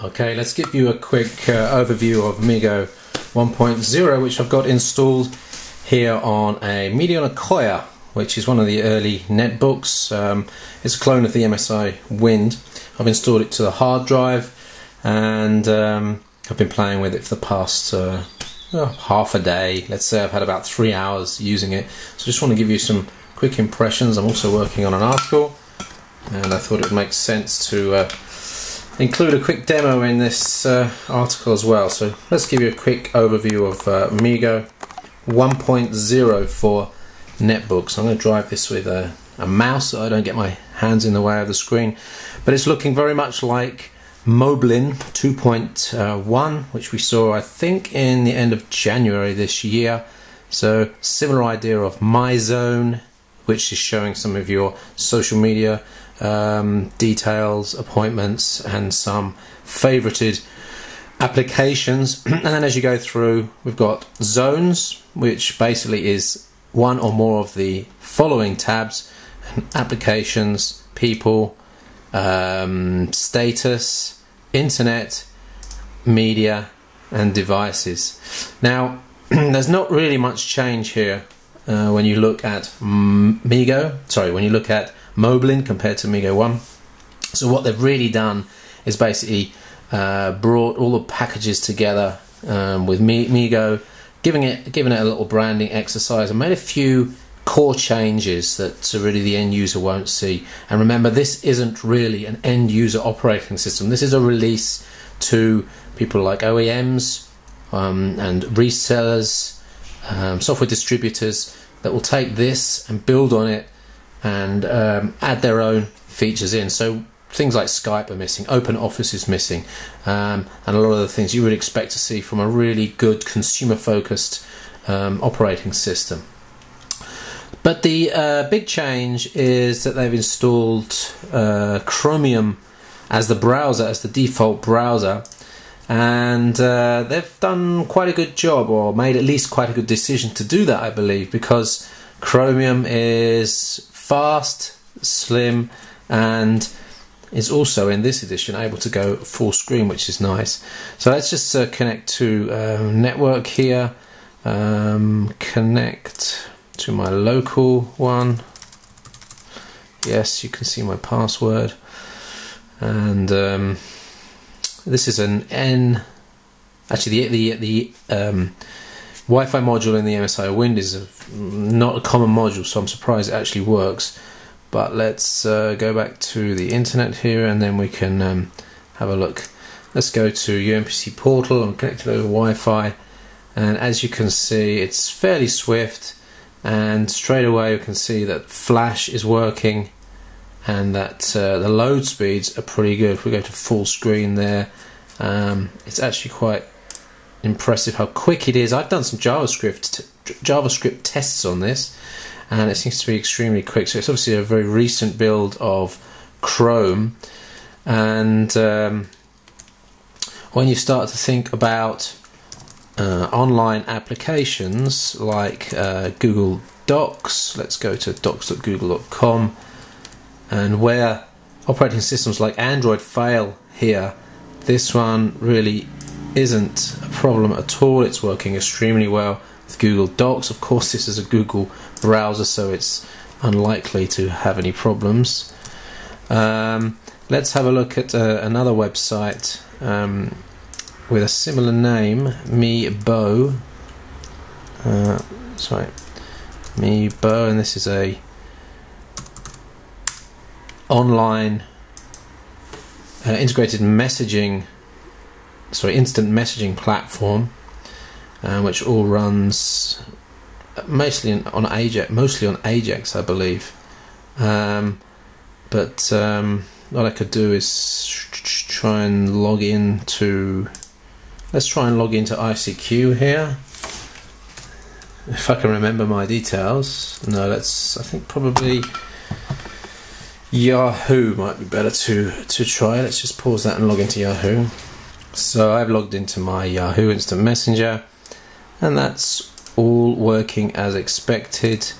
Okay, let's give you a quick overview of MeeGo 1.0, which I've got installed here on a MeeGo1.0, which is one of the early netbooks. It's a clone of the MSI Wind. I've installed it to the hard drive, and I've been playing with it for the past half a day. Let's say I've had about 3 hours using it. So I just want to give you some quick impressions. I'm also working on an article, and I thought it would make sense to include a quick demo in this article as well. So let's give you a quick overview of MeeGo 1.0 for netbooks. I'm going to drive this with a mouse so I don't get my hands in the way of the screen, but it's looking very much like Moblin 2.1, which we saw I think in the end of January this year. So similar idea of MyZone, which is showing some of your social media details, appointments, and some favorited applications. And then as you go through, we've got zones, which basically is one or more of the following tabs: applications, people, status, internet, media, and devices. Now there's not really much change here when you look at when you look at Moblin compared to MeeGo 1. So what they've really done is basically brought all the packages together with MeeGo, giving it a little branding exercise, and made a few core changes that really the end user won't see. And remember, this isn't really an end user operating system. This is a release to people like OEMs and resellers, software distributors, that will take this and build on it and add their own features in. So things like Skype are missing, Open Office is missing, and a lot of the things you would expect to see from a really good consumer-focused operating system. But the big change is that they've installed Chromium as the browser, as the default browser, and they've done quite a good job, or made at least quite a good decision to do that, I believe, because Chromium is fast, slim, and is also in this edition able to go full screen, which is nice. So let's just connect to network here, connect to my local one. Yes, you can see my password, and this is an N. Actually, the Wi-Fi module in the MSI Wind is not a common module, so I'm surprised it actually works. But let's go back to the internet here, and then we can have a look. Let's go to UMPC portal and connect to the Wi-Fi, and as you can see, it's fairly swift, and straight away we can see that Flash is working, and that the load speeds are pretty good. If we go to full screen there, it's actually quite impressive how quick it is. I've done some JavaScript tests on this, and it seems to be extremely quick. So it's obviously a very recent build of Chrome. And when you start to think about online applications like Google Docs, let's go to docs.google.com, and where operating systems like Android fail here, this one really isn't a problem at all. It's working extremely well with Google Docs. Of course, this is a Google browser, so it's unlikely to have any problems. Let's have a look at another website with a similar name, MeeGo. MeeGo, and this is a online integrated messaging, instant messaging platform, which all runs mostly on Ajax, I believe. But what I could do is try and log into. Let's try and log into ICQ here, if I can remember my details. No, I think probably Yahoo might be better to try. Let's just pause that and log into Yahoo. So I've logged into my Yahoo Instant Messenger, and that's all working as expected,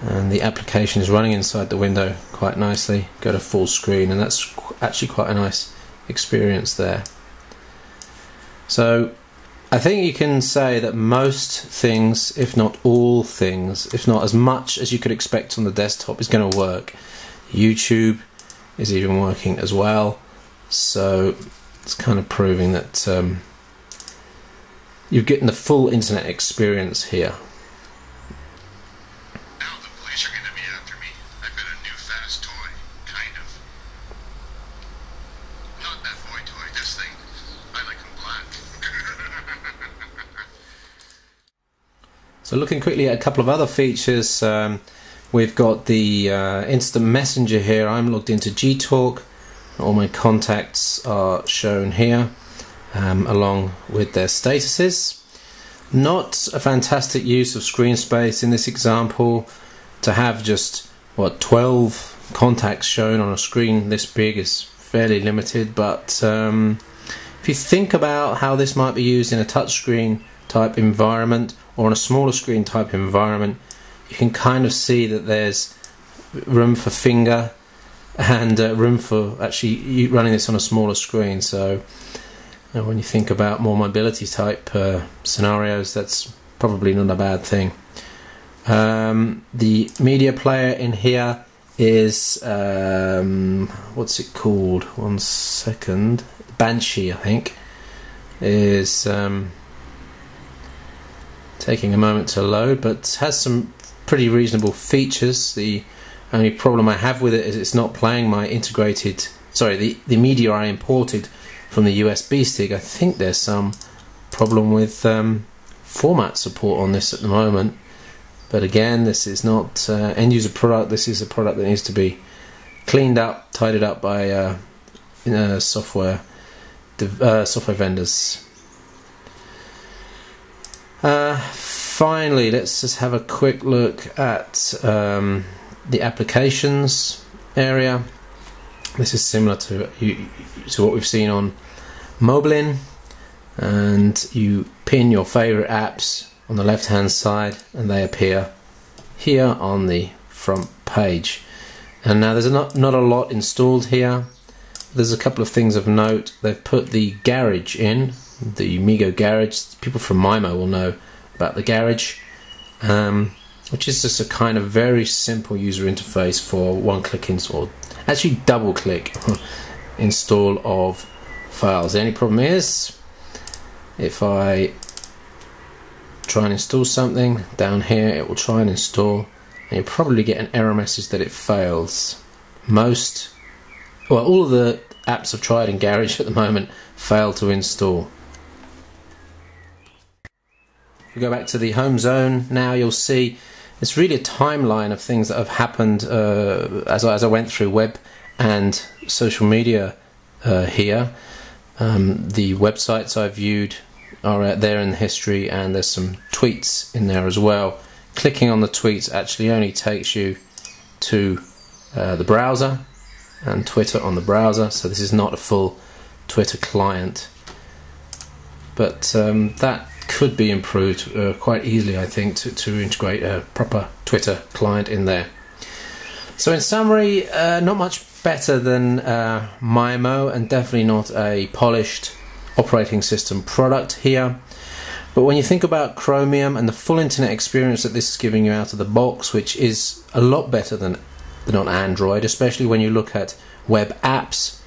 and the application is running inside the window quite nicely. Go to full screen, and that's actually quite a nice experience there. So I think you can say that most things, if not all things, if not as much as you could expect on the desktop, is going to work. YouTube is even working as well, so it's kind of proving that you're getting the full internet experience here. Now the police are going to be after me. I've got a new fast toy, kind of. Not that boy toy, this thing. I like them black. So looking quickly at a couple of other features, we've got the instant messenger here. I'm logged into Gtalk. All my contacts are shown here, along with their statuses. Not a fantastic use of screen space in this example. To have just, what, 12 contacts shown on a screen this big is fairly limited, but if you think about how this might be used in a touchscreen type environment or on a smaller screen type environment, you can kind of see that there's room for finger and room for actually running this on a smaller screen. So when you think about more mobility type scenarios, that's probably not a bad thing. The media player in here is what's it called? 1 second. Banshee, I think, is taking a moment to load, but has some pretty reasonable features. The only problem I have with it is it's not playing my integrated, sorry, the media I imported from the USB stick. I think there's some problem with format support on this at the moment, but again, this is not end user product. This is a product that needs to be cleaned up, tidied up by software vendors. Finally, let's just have a quick look at the applications area. This is similar to what we've seen on Moblin, and you pin your favorite apps on the left hand side and they appear here on the front page. And now there's not a lot installed here. There's a couple of things of note. They've put the garage in, the MeeGo garage. People from MeeGo will know about the garage, which is just a kind of very simple user interface for one-click install, actually double-click install of files. The only problem is, if I try and install something down here, it will try and install, and you'll probably get an error message that it fails. All of the apps I've tried in Garage at the moment fail to install. If we go back to the home zone now, you'll see it's really a timeline of things that have happened as I went through web and social media here. The websites I viewed are out there in the history, and there's some tweets in there as well. Clicking on the tweets actually only takes you to the browser, and Twitter on the browser, so this is not a full Twitter client, but that could be improved quite easily, I think, to integrate a proper Twitter client in there. So in summary, not much better than MeeGo, and definitely not a polished operating system product here. But when you think about Chromium and the full internet experience that this is giving you out of the box, which is a lot better than on Android, especially when you look at web apps,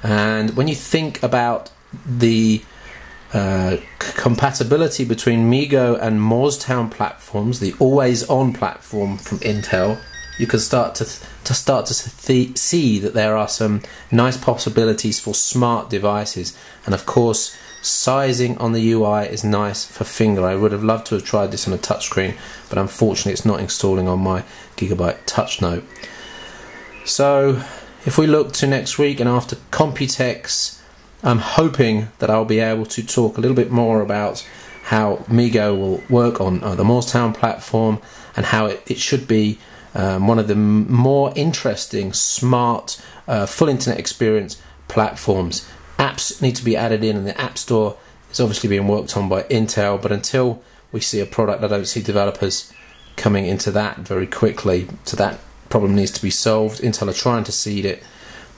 and when you think about the compatibility between MeeGo and Morristown platforms, the always-on platform from Intel, you can start to see that there are some nice possibilities for smart devices. And of course, sizing on the UI is nice for finger. I would have loved to have tried this on a touchscreen, but unfortunately it's not installing on my Gigabyte TouchNote. So if we look to next week and after Computex, I'm hoping that I'll be able to talk a little bit more about how MeeGo will work on the Morristown platform, and how it should be one of the more interesting, smart, full internet experience platforms. Apps need to be added in, and the App Store is obviously being worked on by Intel, but until we see a product, I don't see developers coming into that very quickly, so that problem needs to be solved. Intel are trying to seed it,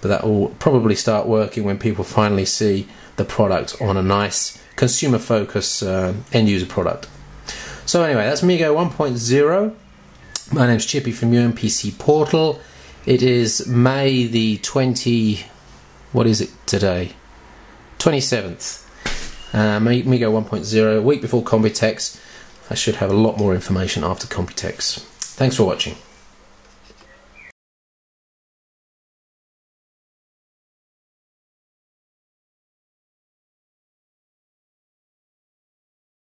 but that will probably start working when people finally see the product on a nice consumer focused end user product. So anyway, that's MeeGo 1.0. My name's Chippy from UMPC Portal. It is May the 20, what is it today? 27th. MeeGo 1.0, a week before Computex. I should have a lot more information after Computex. Thanks for watching.